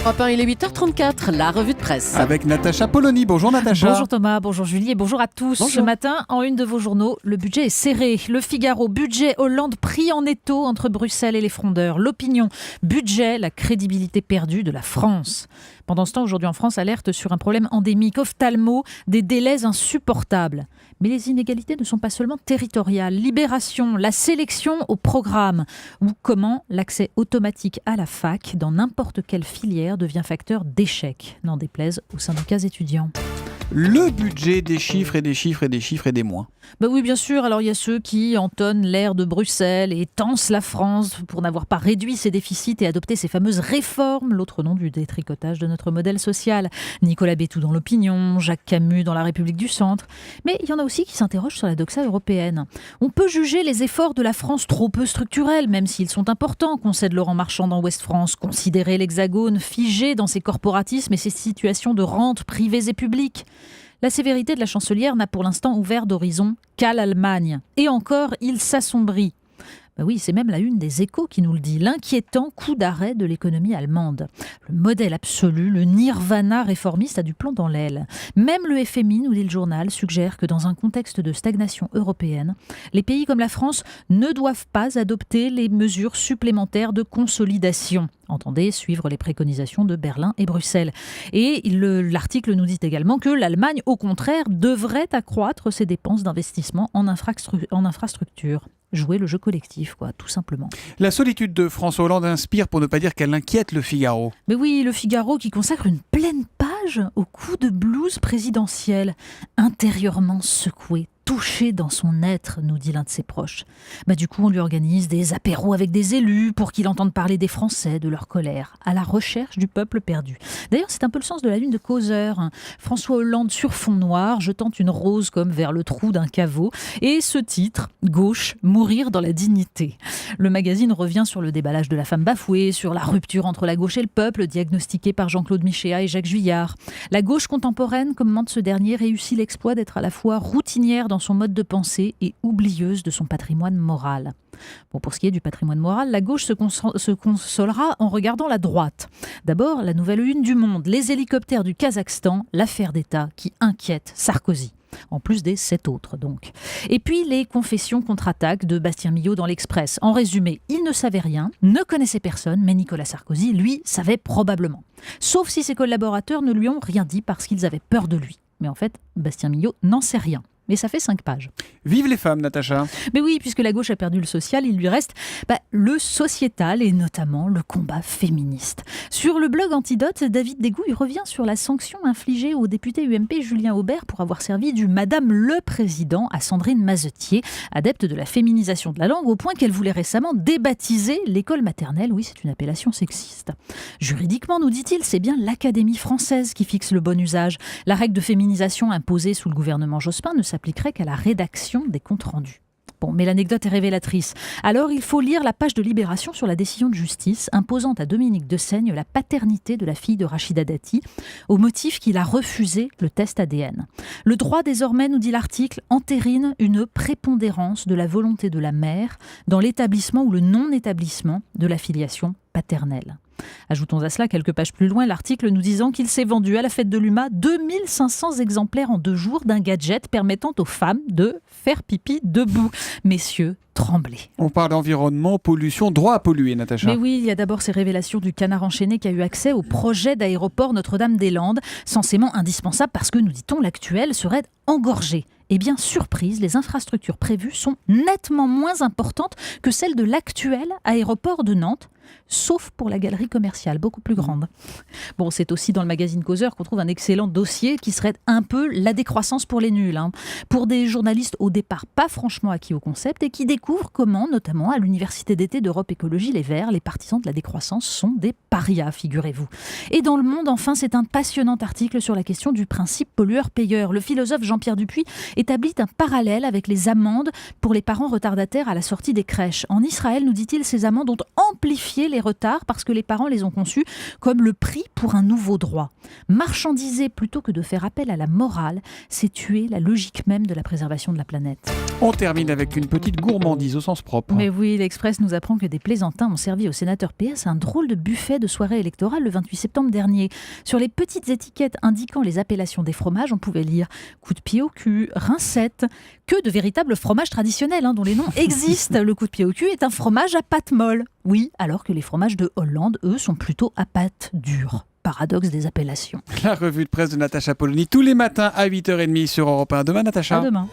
Europe 1, il est 8h34, la revue de presse. Avec Natacha Polony. Bonjour Natacha. Bonjour Thomas, bonjour Julie et bonjour à tous. Bonjour. Ce matin, en une de vos journaux, le budget est serré. Le Figaro, budget Hollande pris en étau entre Bruxelles et les frondeurs. L'Opinion, budget, la crédibilité perdue de la France. Pendant ce temps, aujourd'hui en France, alerte sur un problème endémique, ophtalmo, des délais insupportables. Mais les inégalités ne sont pas seulement territoriales. Libération, la sélection au programme ou comment l'accès automatique à la fac dans n'importe quelle filière devient facteur d'échec, n'en déplaise aux syndicats étudiants. Le budget des chiffres et des chiffres et des chiffres et des moins. Oui, bien sûr. Alors, il y a ceux qui entonnent l'air de Bruxelles et tancent la France pour n'avoir pas réduit ses déficits et adopté ces fameuses réformes, l'autre nom du détricotage de notre modèle social. Nicolas Bétou dans l'Opinion, Jacques Camus dans La République du Centre. Mais il y en a aussi qui s'interrogent sur la doxa européenne. On peut juger les efforts de la France trop peu structurels, même s'ils sont importants, concède Laurent Marchand dans Ouest France. Considérer l'Hexagone figé dans ses corporatismes et ses situations de rente privées et publiques. La sévérité de la chancelière n'a pour l'instant ouvert d'horizon qu'à l'Allemagne. Et encore, il s'assombrit. Oui, c'est même la une des Échos qui nous le dit. L'inquiétant coup d'arrêt de l'économie allemande. Le modèle absolu, le nirvana réformiste a du plomb dans l'aile. Même le FMI, nous dit le journal, suggère que dans un contexte de stagnation européenne, les pays comme la France ne doivent pas adopter les mesures supplémentaires de consolidation. Entendez, suivre les préconisations de Berlin et Bruxelles. Et l'article nous dit également que l'Allemagne, au contraire, devrait accroître ses dépenses d'investissement en infrastructure. Jouer le jeu collectif, tout simplement. La solitude de François Hollande inspire, pour ne pas dire qu'elle inquiète le Figaro. Mais oui, le Figaro qui consacre une pleine page au coup de blues présidentiel. Intérieurement secoué, touché dans son être, nous dit l'un de ses proches. Du coup, on lui organise des apéros avec des élus pour qu'il entende parler des Français, de leur colère, à la recherche du peuple perdu. D'ailleurs, c'est un peu le sens de la une de Causeur. François Hollande sur fond noir, jetant une rose comme vers le trou d'un caveau. Et ce titre, Gauche, mourir dans la dignité. Le magazine revient sur le déballage de la femme bafouée, sur la rupture entre la gauche et le peuple, diagnostiquée par Jean-Claude Michéa et Jacques Juillard. La gauche contemporaine, commente ce dernier, réussit l'exploit d'être à la fois routinière dans son mode de pensée et oublieuse de son patrimoine moral. Pour ce qui est du patrimoine moral, la gauche se consolera en regardant la droite. D'abord, la nouvelle une du Monde, les hélicoptères du Kazakhstan, l'affaire d'État qui inquiète Sarkozy. En plus des 7 autres, donc. Et puis, les confessions contre-attaques de Bastien Millot dans l'Express. En résumé, il ne savait rien, ne connaissait personne, mais Nicolas Sarkozy, lui, savait probablement. Sauf si ses collaborateurs ne lui ont rien dit parce qu'ils avaient peur de lui. Mais en fait, Bastien Millot n'en sait rien. Mais ça fait 5 pages. Vive les femmes, Natacha. Mais oui, puisque la gauche a perdu le social, il lui reste le sociétal et notamment le combat féministe. Sur le blog Antidote, David Dégouille revient sur la sanction infligée au député UMP Julien Aubert pour avoir servi du Madame le Président à Sandrine Mazetier, adepte de la féminisation de la langue, au point qu'elle voulait récemment débaptiser l'école maternelle. Oui, c'est une appellation sexiste. Juridiquement, nous dit-il, c'est bien l'Académie française qui fixe le bon usage. La règle de féminisation imposée sous le gouvernement Jospin ne s'appliquerait qu'à la rédaction des comptes rendus. Mais l'anecdote est révélatrice. Alors, il faut lire la page de Libération sur la décision de justice imposant à Dominique de Seigne la paternité de la fille de Rachida Dati, au motif qu'il a refusé le test ADN. Le droit, désormais, nous dit l'article, entérine une prépondérance de la volonté de la mère dans l'établissement ou le non-établissement de la filiation paternelle. Ajoutons à cela quelques pages plus loin l'article nous disant qu'il s'est vendu à la fête de l'UMA 2500 exemplaires en 2 jours d'un gadget permettant aux femmes de faire pipi debout. Messieurs, tremblez. On parle d'environnement, pollution, droit à polluer, Natacha. Mais oui, il y a d'abord ces révélations du Canard enchaîné qui a eu accès au projet d'aéroport Notre-Dame-des-Landes, censément indispensable parce que, nous dit-on, l'actuel serait engorgé. Eh bien, surprise, les infrastructures prévues sont nettement moins importantes que celles de l'actuel aéroport de Nantes, sauf pour la galerie commerciale, beaucoup plus grande. C'est aussi dans le magazine Causeur qu'on trouve un excellent dossier qui serait un peu la décroissance pour les nuls. Pour des journalistes au départ pas franchement acquis au concept et qui découvrent comment, notamment à l'Université d'été d'Europe Écologie Les Verts, les partisans de la décroissance sont des parias, figurez-vous. Et dans Le Monde, enfin, c'est un passionnant article sur la question du principe pollueur-payeur. Le philosophe Jean-Pierre Dupuis établit un parallèle avec les amendes pour les parents retardataires à la sortie des crèches. En Israël, nous dit-il, ces amendes ont amplifié les retards parce que les parents les ont conçus comme le prix pour un nouveau droit. Marchandiser plutôt que de faire appel à la morale, c'est tuer la logique même de la préservation de la planète. On termine avec une petite gourmandise au sens propre. Mais oui, l'Express nous apprend que des plaisantins ont servi au sénateur PS un drôle de buffet de soirée électorale le 28 septembre dernier. Sur les petites étiquettes indiquant les appellations des fromages, on pouvait lire coup de pied au cul, rincette, que de véritables fromages traditionnels dont les noms existent. Le coup de pied au cul est un fromage à pâte molle. Oui, alors que les fromages de Hollande, eux, sont plutôt à pâte dure. Paradoxe des appellations. La revue de presse de Natacha Polony tous les matins à 8h30 sur Europe 1. Demain, Natacha. À demain.